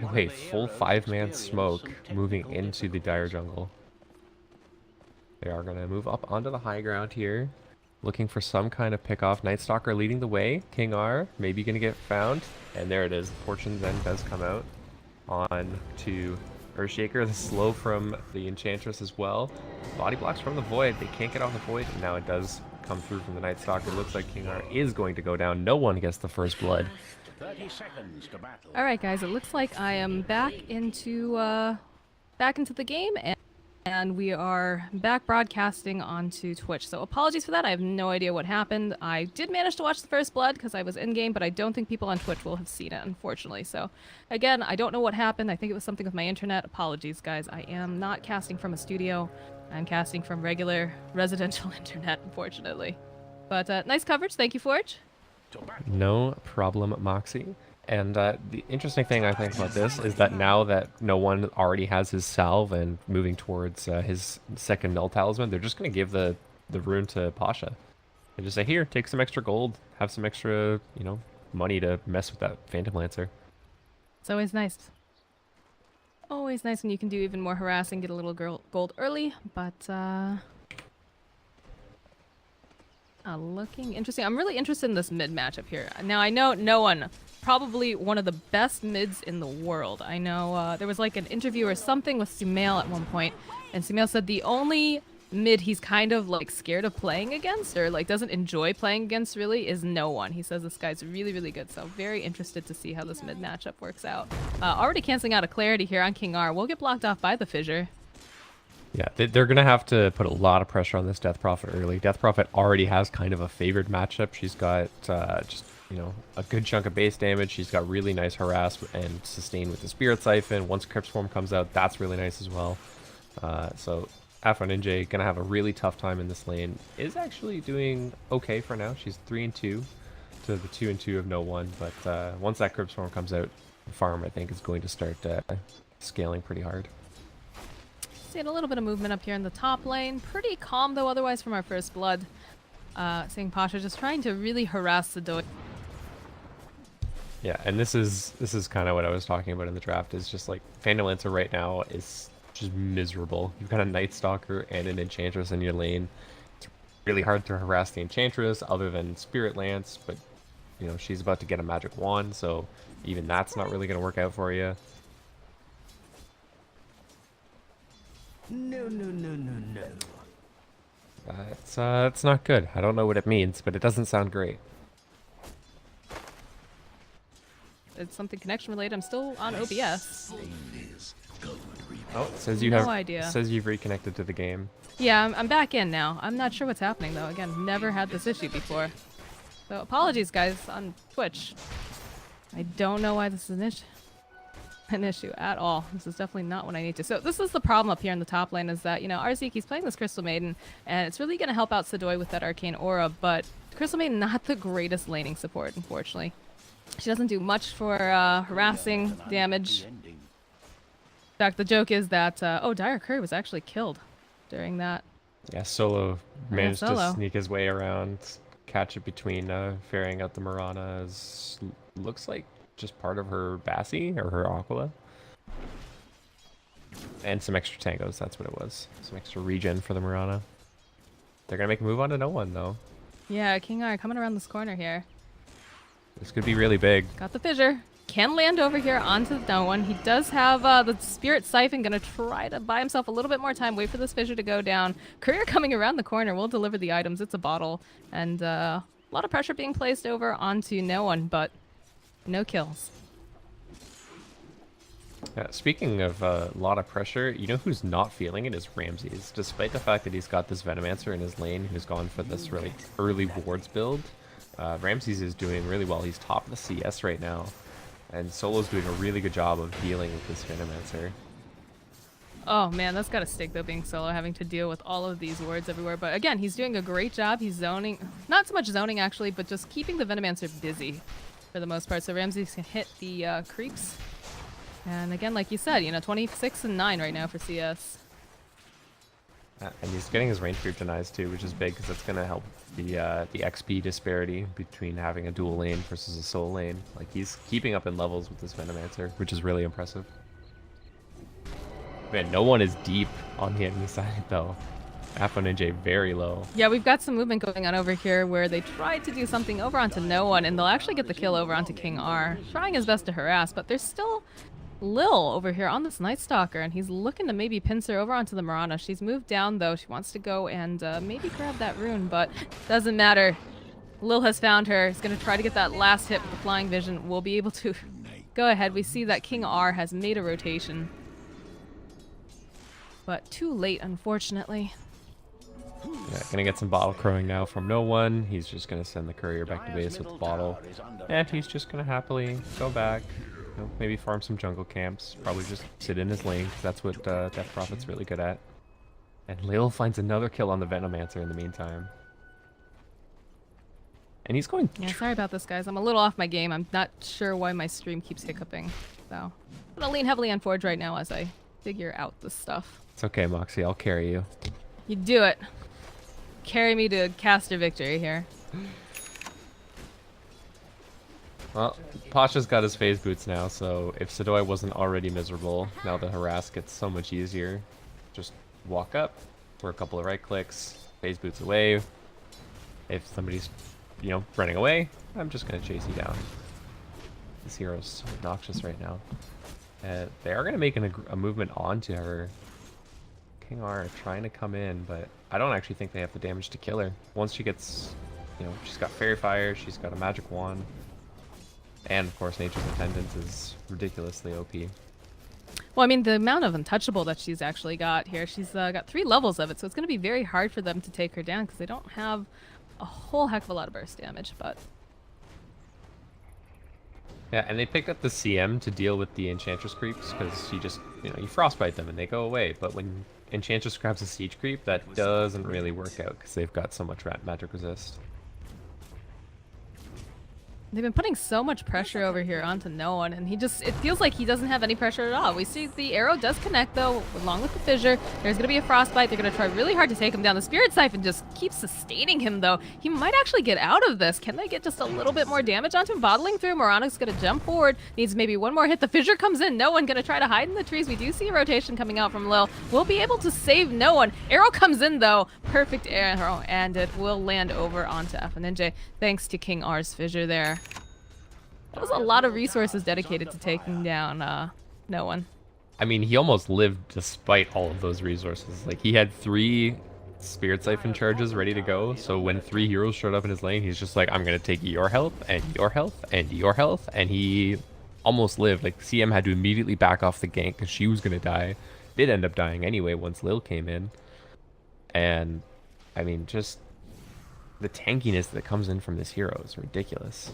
way, full 5-man smoke moving into the dire jungle. They are going to move up onto the high ground here. Looking for some kind of pickoff. Nightstalker leading the way. King R maybe going to get found. And there it is. Fortune then does come out on to Earthshaker. The slow from the Enchantress as well. Body blocks from the Void. They can't get off the Void. And now it does come through from the Nightstalker. Looks like King R is going to go down. No one gets the first blood. 30 seconds to battle. All right, guys. It looks like I am back into the game, and we are back broadcasting onto Twitch. So apologies for that. I have no idea what happened. I did manage to watch the first blood because I was in game, but I don't think people on Twitch will have seen it, unfortunately. So again, I don't know what happened. I think it was something with my internet. Apologies, guys. I am not casting from a studio. I'm casting from regular residential internet, unfortunately. But nice coverage. Thank you, Forge. No problem, Moxie. And the interesting thing I think about this is that now that no one already has his salve and moving towards his second null talisman, they're just going to give the rune to Pasha. They just say, here, take some extra gold, have some extra, you know, money to mess with that Phantom Lancer. It's always nice. Always nice when you can do even more harassing, get a little gold early, but looking interesting. I'm really interested in this mid matchup here. Now, I know no one, probably one of the best mids in the world. I know there was like an interview or something with Sumail at one point, and Sumail said the only mid he's kind of like scared of playing against, or like doesn't enjoy playing against really, is no one. He says this guy's really, really good, so very interested to see how this mid matchup works out. Already canceling out a clarity here on King R. We'll get blocked off by the fissure. Yeah, they're going to have to put a lot of pressure on this Death Prophet early. Death Prophet already has kind of a favored matchup. She's got just, you know, a good chunk of base damage. She's got really nice harass and sustain with the Spirit Siphon. Once Crypt Swarm comes out, that's really nice as well. So Afro Ninja going to have a really tough time in this lane. Is actually doing okay for now. She's 3-2 to the 2-2 of no one. But once that Crypt Swarm comes out, the farm, I think, is going to start scaling pretty hard. Seeing a little bit of movement up here in the top lane. Pretty calm, though, otherwise from our first blood. Seeing Pasha just trying to really harass the Dota. Yeah, and this is kind of what I was talking about in the draft, is just like Phantom Lancer right now is just miserable. You've got a Night Stalker and an Enchantress in your lane. It's really hard to harass the Enchantress other than Spirit Lance, but you know, she's about to get a magic wand, so even that's not really going to work out for you. No, no, no, no, no. It's not good. I don't know what it means, but it doesn't sound great. It's something connection related. I'm still on OBS. Oh, it says you No idea. Says you've reconnected to the game. Yeah, I'm back in now. I'm not sure what's happening, though. Again, never had this issue before. So apologies, guys, on Twitch. I don't know why this is an issue at all. This is definitely not what I need to. So this is the problem up here in the top lane, is that, you know, Arzeki's playing this Crystal Maiden, and it's really going to help out Sadoy with that Arcane Aura, but Crystal Maiden not the greatest laning support, unfortunately. She doesn't do much for harassing damage. In fact, the joke is that, oh, Dire Curry was actually killed during that. Yeah, Solo managed Solo to sneak his way around, catch it between ferrying out the Mirana. Looks like just part of her Bassi or her Aquila. And some extra tangos, that's what it was. Some extra regen for the Mirana. They're going to make a move on to no one, though. Yeah, King R coming around this corner here. This could be really big. Got the fissure. Can land over here onto the no one. He does have the Spirit Siphon. Gonna try to buy himself a little bit more time. Wait for this fissure to go down. Courier coming around the corner. Will deliver the items. It's a bottle. And a lot of pressure being placed over onto no one, but no kills. Yeah, speaking of a lot of pressure, you know who's not feeling it is Ramses. Despite the fact that he's got this Venomancer in his lane who's gone for this really early wards build, Ramses is doing really well. He's top of the CS right now. And Solo's doing a really good job of dealing with this Venomancer. Oh man, that's gotta stick though, being Solo, having to deal with all of these wards everywhere. But again, he's doing a great job. He's zoning, not so much zoning actually, but just keeping the Venomancer busy for the most part. So Ramses can hit the creeps. And again, like you said, you know, 26 and 9 right now for CS. And he's getting his range creep denies too, which is big because that's gonna help the XP disparity between having a dual lane versus a solo lane. Like he's keeping up in levels with this Venomancer, which is really impressive. Man, no one is deep on the enemy side though. F1NJ very low. Yeah, we've got some movement going on over here where they tried to do something over onto no one, and they'll actually get the kill over onto King R. Trying his best to harass, but there's still Lil over here on this Night Stalker, and he's looking to maybe pincer her over onto the Mirana. She's moved down, though. She wants to go and maybe grab that rune, but doesn't matter. Lil has found her. He's going to try to get that last hit with the Flying Vision. We'll be able to go ahead. We see that King R has made a rotation. But too late, unfortunately. Yeah, gonna get some bottle crowing now from no one. He's just gonna send the courier back to base with the bottle. And he's just gonna happily go back. You know, maybe farm some jungle camps. Probably just sit in his lane, 'cause that's what Death Prophet's really good at. And Lil finds another kill on the Venomancer in the meantime. And he's going... Yeah, sorry about this, guys. I'm a little off my game. I'm not sure why my stream keeps hiccuping. So I'm gonna lean heavily on Forge right now as I figure out this stuff. It's okay, Moxie. I'll carry you. You do it. Carry me to caster victory here. Well, Pasha's got his phase boots now, so if Sidoi wasn't already miserable, now the harass gets so much easier. Just walk up for a couple of right clicks, phase boots away. If somebody's, you know, running away, I'm just gonna chase you down. This hero's so obnoxious right now. They are gonna make a movement onto her. King R are trying to come in, but I don't actually think they have the damage to kill her. Once she gets, you know, she's got Fairy Fire, she's got a Magic Wand, and of course Nature's Attendance is ridiculously OP. Well, I mean, the amount of Untouchable that she's actually got here, she's got 3 levels of it, so it's going to be very hard for them to take her down because they don't have a whole heck of a lot of burst damage, but... Yeah, and they picked up the CM to deal with the Enchantress creeps because you just, you know, you frostbite them and they go away, but when Enchantress grabs a siege creep, that doesn't really work out because they've got so much magic resist. They've been putting so much pressure over here onto no one, and it feels like he doesn't have any pressure at all. We see the arrow does connect, though, along with the fissure. There's going to be a frostbite. They're going to try really hard to take him down. The Spirit Siphon just keeps sustaining him, though. He might actually get out of this. Can they get just a little bit more damage onto him? Bottling through. Moronica's going to jump forward. Needs maybe one more hit. The fissure comes in. No one going to try to hide in the trees. We do see a rotation coming out from Lil. We'll be able to save no one. Arrow comes in, though. Perfect arrow, and it will land over onto F1NJ, thanks to King R's fissure there. That was a lot of resources dedicated to taking down no one. I mean, he almost lived despite all of those resources. Like, he had 3 Spirit Siphon charges ready to go, so when 3 heroes showed up in his lane, he's just like, I'm gonna take your health, and your health, and your health, and he almost lived. Like, CM had to immediately back off the gank because she was gonna die. Did end up dying anyway once Lil came in. And, I mean, just the tankiness that comes in from this hero is ridiculous.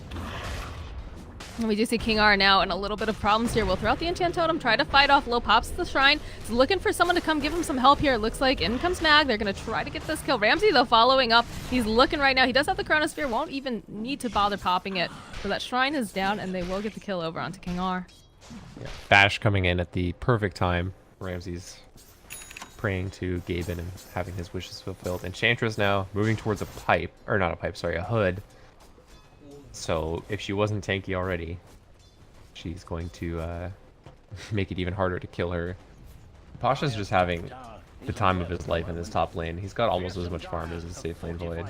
And we do see King R now in a little bit of problems here. We'll throw out the Enchant Totem, try to fight off. Lil pops the Shrine. He's looking for someone to come give him some help here. It looks like in comes Mag. They're going to try to get this kill. Ramsey, though, following up. He's looking right now. He does have the Chronosphere. Won't even need to bother popping it. So that Shrine is down, and they will get the kill over onto King R. Yeah. Bash coming in at the perfect time. Ramsey's praying to Gaben and having his wishes fulfilled. Enchantress now moving towards a pipe. Or not a pipe, sorry, a hood. So if she wasn't tanky already, she's going to make it even harder to kill her. Pasha's just having the time of his life in this top lane. He's got almost as much farm as his safe lane Void.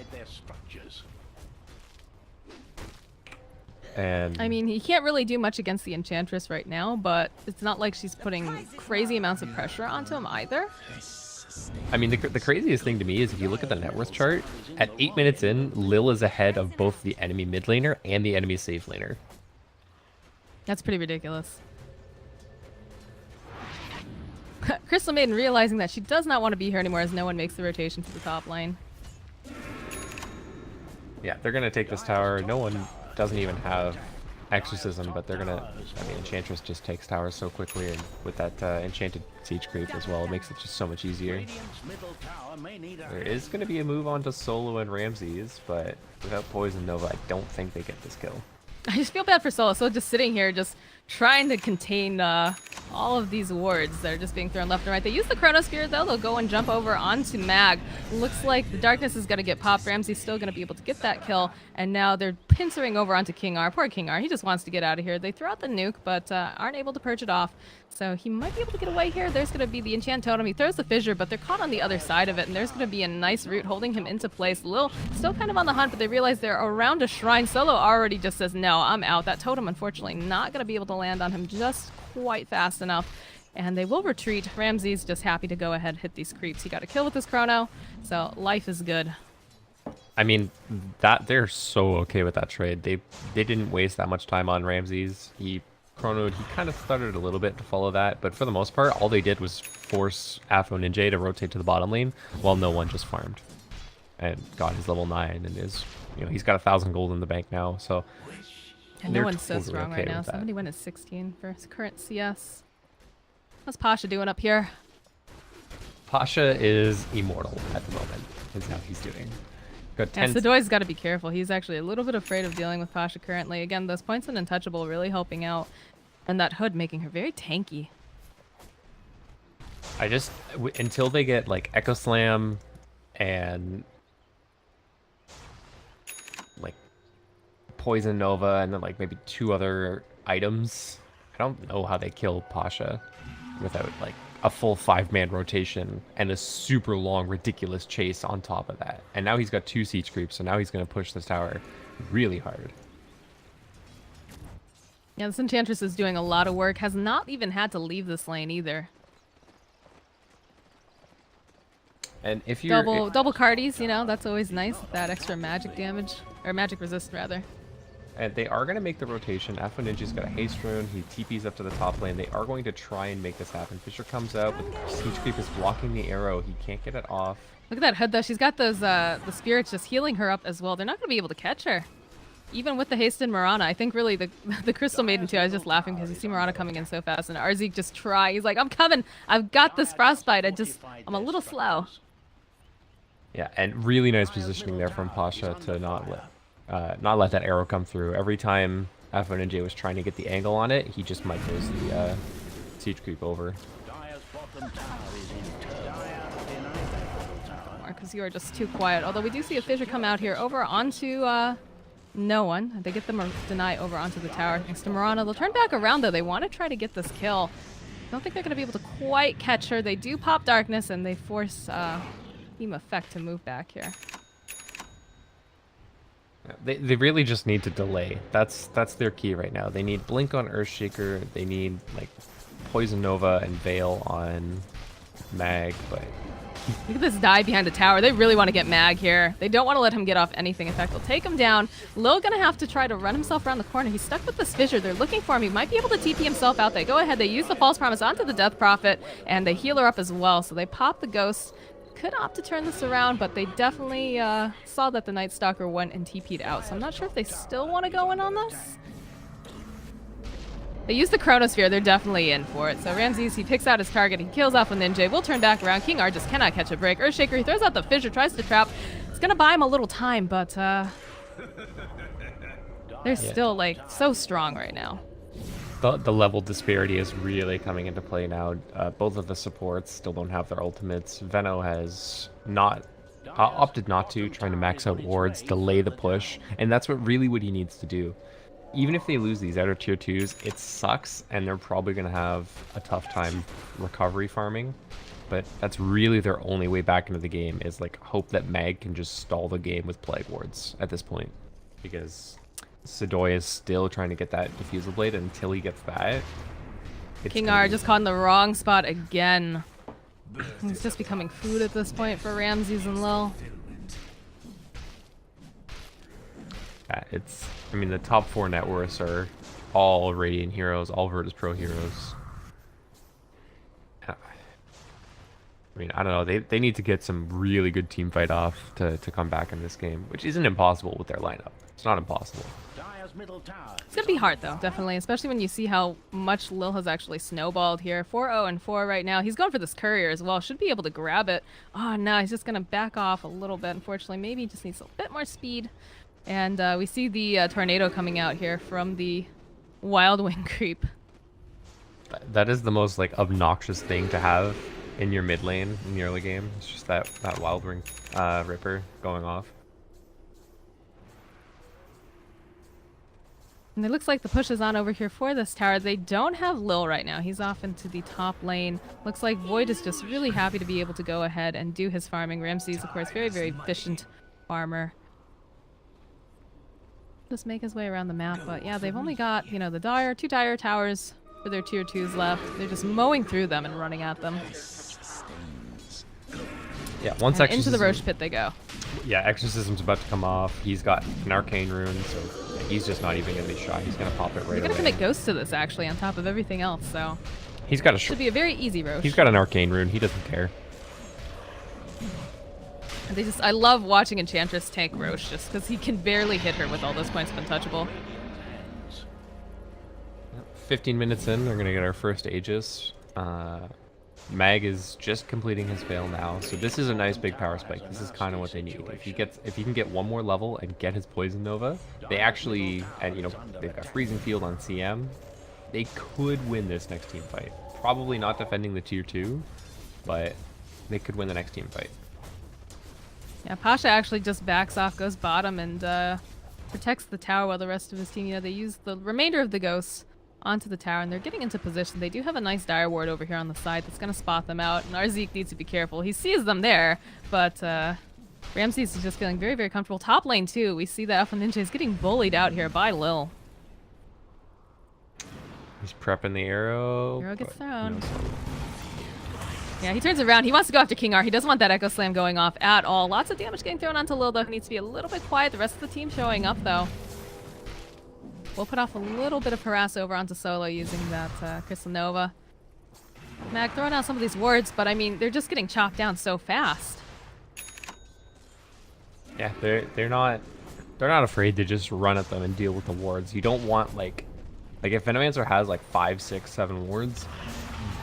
And I mean, he can't really do much against the Enchantress right now, but it's not like she's putting crazy amounts of pressure onto him either. I mean, the craziest thing to me is if you look at the net worth chart, at 8 minutes in, Lil is ahead of both the enemy mid laner and the enemy safe laner. That's pretty ridiculous. Crystal Maiden realizing that she does not want to be here anymore as no one makes the rotation to the top lane. Yeah, they're going to take this tower. No one doesn't even have Exorcism, but they're going to... I mean, Enchantress just takes towers so quickly, and with that enchanted siege creep as well, it makes it just so much easier. There is going to be a move onto Solo and Ramses, but without Poison Nova, I don't think they get this kill. I just feel bad for Solo. So just sitting here, just trying to contain all of these wards that are just being thrown left and right. They use the Chronosphere, though. They'll go and jump over onto Mag. Looks like the Darkness is going to get popped. Ramsey's still going to be able to get that kill. And now they're pincering over onto King R. Poor King R. He just wants to get out of here. They throw out the nuke, but aren't able to purge it off. So he might be able to get away here. There's going to be the Enchant Totem. He throws the Fissure, but they're caught on the other side of it. And there's going to be a nice root holding him into place. Lil still kind of on the hunt, but they realize they're around a shrine. Solo already just says, no, I'm out. That totem, unfortunately, not going to be able to land on him just quite fast enough. And they will retreat. Ramsey's just happy to go ahead, hit these creeps. He got a kill with his chrono, so life is good. I mean, that they're so okay with that trade. They didn't waste that much time on Ramses. He chronoed. He kind of stuttered a little bit to follow that, but for the most part, all they did was force Afro Ninja to rotate to the bottom lane, while no one just farmed and got his level 9 and is, you know, he's got 1,000 gold in the bank now. So and no one's so strong right now. 71 is 16 for his current CS. What's Pasha doing up here? Pasha is immortal at the moment, is how he's doing. Got 10. Yeah, Sadoy's got to be careful. He's actually a little bit afraid of dealing with Pasha currently. Again, those points in Untouchable really helping out. And that hood making her very tanky. I just, until they get like Echo Slam and like Poison Nova and then like maybe 2 other items, I don't know how they kill Pasha without like a full 5-man rotation and a super long, ridiculous chase on top of that. And now he's got 2 siege creeps, so now he's going to push this tower really hard. Yeah, this Enchantress is doing a lot of work. Has not even had to leave this lane either. And if you're... Double cardies, you know, that's always nice. That extra magic damage. Or magic resist, rather. And they are going to make the rotation. Afro Ninja's got a haste rune. He TP's up to the top lane. They are going to try and make this happen. Fissure comes out, but Siege Creep is blocking the arrow. He can't get it off. Look at that hood, though. She's got those the spirits just healing her up as well. They're not going to be able to catch her. Even with the haste in Mirana, I think really the Crystal Maiden too. I was just laughing because you see Mirana coming in so fast, and Arzik just try. He's like, I'm coming. I've got this frostbite. I'm a little slow. Yeah, and really nice positioning there from Pasha to not let that arrow come through. Every time Afro Ninja was trying to get the angle on it, he just micros the siege creep over. Because you are just too quiet. Although we do see a Fissure come out here over onto no one. They get the deny over onto the tower next to Mirana. They'll turn back around though. They want to try to get this kill. Don't think they're going to be able to quite catch her. They do pop darkness and they force Team Effect to move back here. They really just need to delay. That's their key right now. They need Blink on Earthshaker. They need like Poison Nova and Veil on Mag, but look at this dive behind the tower. They really want to get Mag here. They don't want to let him get off anything. In fact, they'll take him down. Lil gonna have to try to run himself around the corner. He's stuck with this Fissure. They're looking for him. He might be able to TP himself out. They go ahead. They use the False Promise onto the Death Prophet, and they heal her up as well. So they pop the Ghost. Could opt to turn this around, but they definitely saw that the Night Stalker went and TP'd out. So I'm not sure if they still want to go in on this. They use the Chronosphere. They're definitely in for it. So Ramses, he picks out his target. He kills off a Ninja. We'll turn back around. King R just cannot catch a break. Earthshaker, he throws out the Fissure, tries to trap. It's going to buy him a little time, but they're still, like, so strong right now. the level disparity is really coming into play now. Both of the supports still don't have their ultimates. Veno has not opted not to, trying to max out wards, delay the push, and that's what he needs to do. Even if they lose these outer tier 2s, it sucks, and they're probably going to have a tough time recovery farming. But that's really their only way back into the game, is like hope that Mag can just stall the game with Plague Wards at this point. Because Sadoy is still trying to get that Diffusal Blade, and until he gets that... King R just caught in the wrong spot again. He's just becoming food at this point for Ramses and Lil. Yeah, I mean, the top 4 net worths are all Radiant heroes, all Virtus Pro heroes. I mean, I don't know. They need to get some really good team fight off to come back in this game, which isn't impossible with their lineup. It's not impossible. It's going to be hard, though, definitely, especially when you see how much Lil has actually snowballed here. 4-0-4 right now. He's going for this courier as well. Should be able to grab it. Oh, no, he's just going to back off a little bit, unfortunately. Maybe he just needs a bit more speed. And we see the tornado coming out here from the Wild Wing creep. That is the most like obnoxious thing to have in your mid lane in the early game. It's just that wild ring ripper going off. And it looks like the push is on over here for this tower. They don't have Lil right now. He's off into the top lane. Looks like Void is just really happy to be able to go ahead and do his farming. Ramsey's, of course, very, very efficient farmer. Just make his way around the map. But yeah, they've only got, you know, the two dire towers for their tier 2s left. They're just mowing through them and running at them. Yeah, once and into the Roche pit they go. Yeah, Exorcism's about to come off. He's got an Arcane Rune, so he's just not even going to be shy. He's going to pop it right away. They're going to commit Ghost to this, actually, on top of everything else, so... He's got a... Should be a very easy Roche. He's got an Arcane Rune. He doesn't care. And I love watching Enchantress tank Roche, just because he can barely hit her with all those points of untouchable. 15 minutes in, we're going to get our first Aegis. Mag is just completing his fail now, so this is a nice big power spike. This is kind of what they need. If he can get one more level and get his Poison Nova, they actually, and you know, they've got Freezing Field on CM. They could win this next team fight. Probably not defending the tier 2, but they could win the next team fight. Yeah, Pasha actually just backs off, goes bottom, and protects the tower while the rest of his team, you know, they use the remainder of the ghosts onto the tower, and they're getting into position. They do have a nice dire ward over here on the side that's going to spot them out, and our Zeke needs to be careful. He sees them there, but Ramses is just feeling very, very comfortable. Top lane, too. We see that F1 Ninja is getting bullied out here by Lil. He's prepping the arrow. Arrow gets thrown. Yeah, he turns around. He wants to go after King R. He doesn't want that Echo Slam going off at all. Lots of damage getting thrown onto Lil, though. He needs to be a little bit quiet. The rest of the team showing up, though. We'll put off a little bit of harass over onto Solo using that Crystal Nova. Mag throwing out some of these wards, but I mean, they're just getting chopped down so fast. Yeah, they're not afraid to just run at them and deal with the wards. You don't want like if Venomancer has like 5, 6, 7 wards,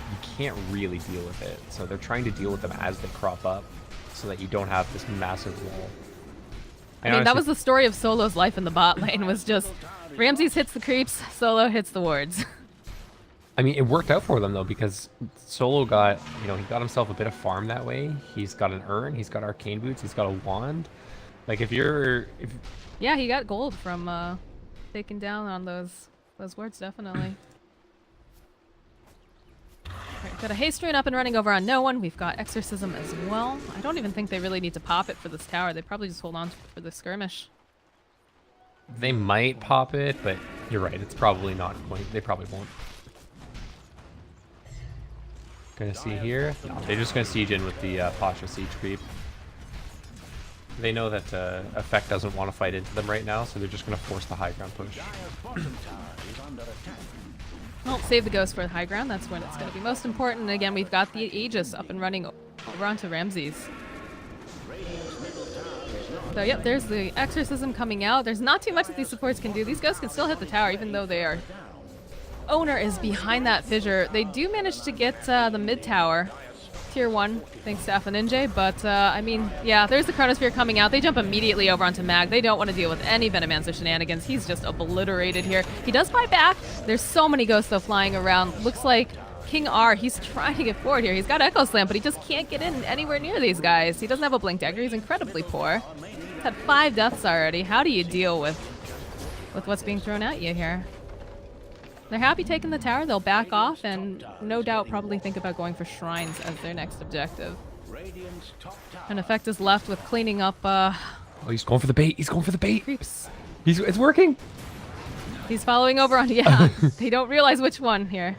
you can't really deal with it. So they're trying to deal with them as they crop up, so that you don't have this massive wall. I mean, that was the story of Solo's life in the bot lane, was just Ramses hits the creeps, Solo hits the wards. I mean, it worked out for them, though, because Solo got, you know, he got himself a bit of farm that way. He's got an urn, he's got arcane boots, he's got a wand. Like, Yeah, he got gold from taking down on those wards, definitely. Alright, got a haste rune up and running over on no one. We've got Exorcism as well. I don't even think they really need to pop it for this tower. They probably just hold on for the skirmish. They might pop it, but you're right. It's probably not going. They probably won't. Gonna see here. No, they're just gonna siege in with the Pasha siege creep. They know that Effect doesn't want to fight into them right now, so they're just gonna force the high ground push. Well, save the ghost for the high ground. That's when it's going to be most important. And again, we've got the Aegis up and running over onto Ramses. So, yep, there's the Exorcism coming out. There's not too much that these supports can do. These ghosts can still hit the tower, even though they are... Owner is behind that fissure. They do manage to get the mid tower. Tier 1, thanks to Ninja, but I mean, yeah, there's the Chronosphere coming out. They jump immediately over onto Mag. They don't want to deal with any Venomancer shenanigans. He's just obliterated here. He does fight back. There's so many ghosts, though, flying around. Looks like King R, he's trying to get forward here. He's got Echo Slam, but he just can't get in anywhere near these guys. He doesn't have a Blink Dagger. He's incredibly poor. He's had 5 deaths already. How do you deal with what's being thrown at you here? They're happy taking the tower. They'll back off and no doubt probably think about going for shrines as their next objective. And Effect is left with cleaning up Oh, he's going for the bait. He's going for the bait. creeps. It's working. He's following over on, yeah. They don't realize which one here.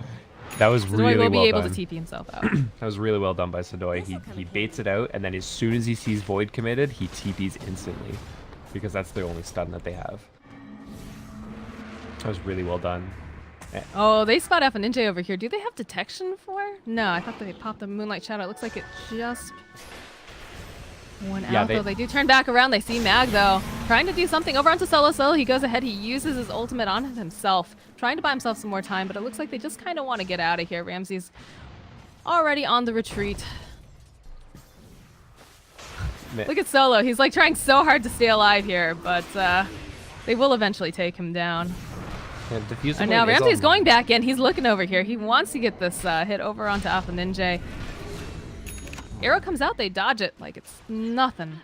That was Sadoy really will be well able done. to TP himself out. That was really well done by Sadoy. He baits it out, and then as soon as he sees Void committed, he TPs instantly. Because that's the only stun that they have. That was really well done. Oh, they spot F and Ninja over here. Do they have detection for? No, I thought they popped the Moonlight Shadow. It looks like it just went out, though. They do turn back around. They see Mag, though. Trying to do something over onto Solo. Solo, he goes ahead. He uses his ultimate on himself. Trying to buy himself some more time, but it looks like they just kind of want to get out of here. Ramsey's already on the retreat. Look at Solo. He's like trying so hard to stay alive here, but they will eventually take him down. Yeah, diffusing And now lane is Ramsey's on- going back in. He's looking over here. He wants to get this hit over onto Alpha Ninja. Arrow comes out, they dodge it like it's nothing.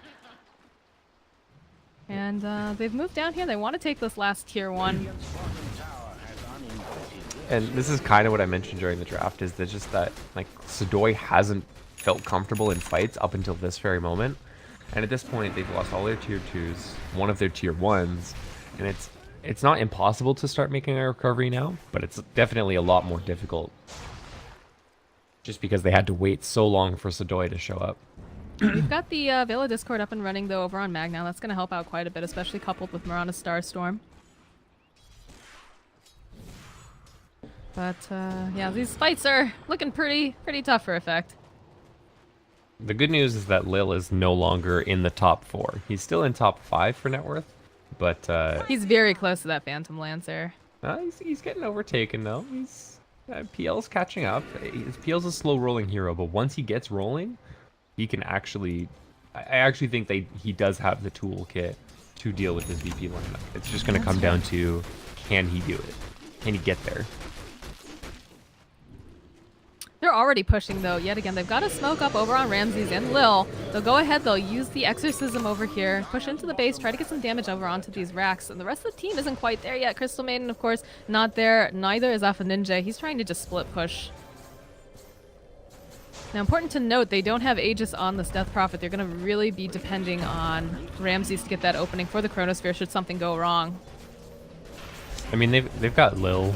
And they've moved down here. They want to take this last tier 1. And this is kind of what I mentioned during the draft, is that just that, like, Sadoy hasn't felt comfortable in fights up until this very moment. And at this point, they've lost all their tier 2s, one of their tier 1s, and it's not impossible to start making a recovery now, but it's definitely a lot more difficult. Just because they had to wait so long for Sadoy to show up. We've got the Vela Discord up and running, though, over on Mag now. That's going to help out quite a bit, especially coupled with Mirana's Starstorm. But, yeah, these fights are looking pretty tough for Effect. The good news is that Lil is no longer in the top 4. He's still in top 5 for net worth, but He's very close to that Phantom Lancer. he's getting overtaken though. PL's catching up. PL's a slow rolling hero, but once he gets rolling, he can actually. I actually think he does have the toolkit to deal with his VP lineup. It's just going to come down to, can he do it? Can he get there? They're already pushing, though. Yet again, they've got a smoke up over on Ramses and Lil. They'll go ahead, they'll use the Exorcism over here, push into the base, try to get some damage over onto these racks. And the rest of the team isn't quite there yet. Crystal Maiden, of course, not there. Neither is Alpha Ninja. He's trying to just split push. Now, important to note, they don't have Aegis on this Death Prophet. They're going to really be depending on Ramses to get that opening for the Chronosphere should something go wrong. I mean, they've got Lil,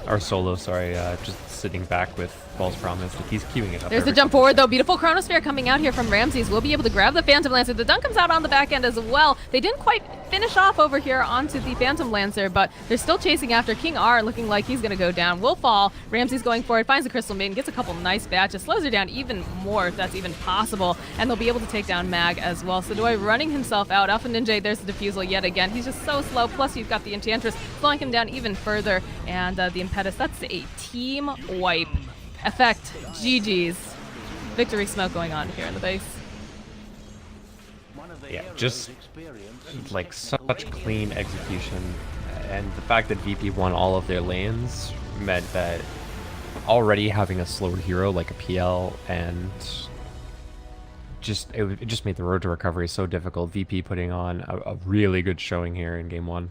or Solo, sorry, just sitting back with False Promise. Like, he's queuing it up. There's the jump forward, though. Beautiful Chronosphere coming out here from Ramses. We'll be able to grab the Phantom Lancer. The dunk comes out on the back end as well. They didn't quite finish off over here onto the Phantom Lancer, but they're still chasing after. King R looking like he's going to go down. Will fall. Ramses going for it, finds the Crystal Maiden, gets a couple nice batches, slows her down even more if that's even possible, and they'll be able to take down Mag as well. Sadoy running himself out. Alpha Ninja, there's the defusal yet again. He's just so slow, plus you've got the Enchantress slowing him down even further, and the Impetus. That's a team wipe. Effect. GG's. Victory smoke going on here in the base. Yeah, just like such clean execution, and the fact that VP won all of their lanes meant that already having a slower hero like a PL and it just made the road to recovery so difficult. VP putting on a really good showing here in game 1.